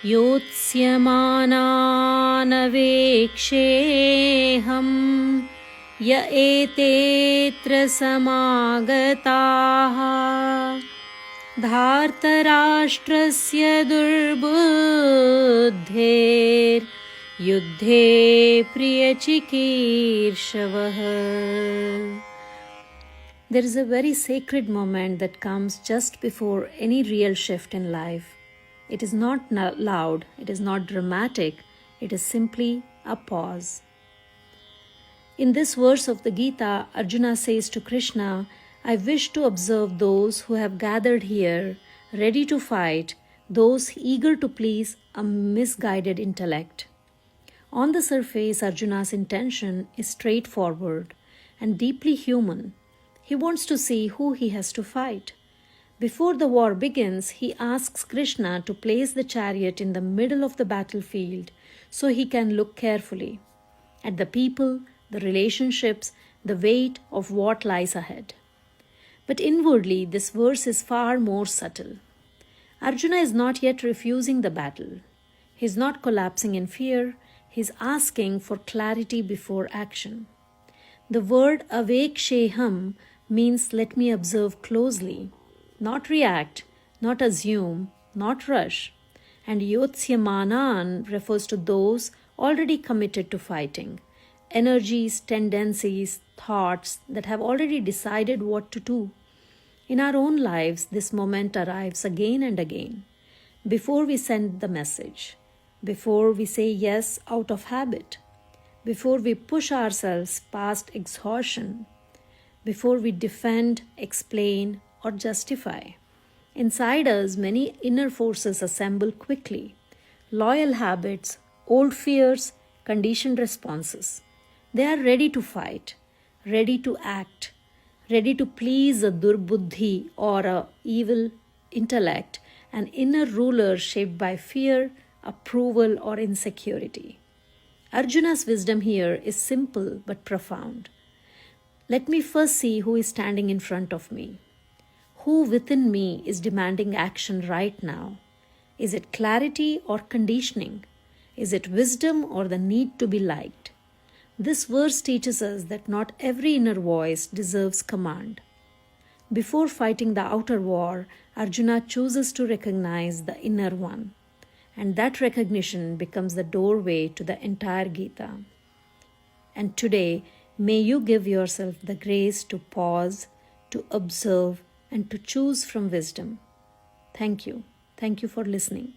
योत्स्यमानानवेक्षेऽहम् य एतेऽत्र समागताः धार्तराष्ट्रस्य दुर्बुद्धेर्युद्धे प्रियचिकीर्षवः. There is a very sacred moment that comes just before any real shift in life. It is not loud, it is not dramatic, it is simply a pause. In this verse of the Gita, Arjuna says to Krishna, I wish to observe those who have gathered here, ready to fight, those eager to please a misguided intellect. On the surface, Arjuna's intention is straightforward and deeply human. He wants to see who he has to fight. Before the war begins, he asks Krishna to place the chariot in the middle of the battlefield so he can look carefully at the people, the relationships, the weight of what lies ahead. But inwardly, this verse is far more subtle. Arjuna is not yet refusing the battle. He is not collapsing in fear. He is asking for clarity before action. The word aveksheham means let me observe closely, not react, not assume, not rush. And yotsyamanaan refers to those already committed to fighting, energies, tendencies, thoughts that have already decided what to do. In our own lives, this moment arrives again and again. Before we send the message, before we say yes out of habit, before we push ourselves past exhaustion, before we defend, explain, or justify. Inside us, many inner forces assemble quickly. Loyal habits, old fears, conditioned responses. They are ready to fight, ready to act, ready to please a durbuddhi or a evil intellect, an inner ruler shaped by fear, approval, or insecurity. Arjuna's wisdom here is simple but profound. Let me first see who is standing in front of me. Who within me is demanding action right now? Is it clarity or conditioning? Is it wisdom or the need to be liked? This verse teaches us that not every inner voice deserves command. Before fighting the outer war, Arjuna chooses to recognize the inner one. And that recognition becomes the doorway to the entire Gita. And today, may you give yourself the grace to pause, to observe, and to choose from wisdom. Thank you. Thank you for listening.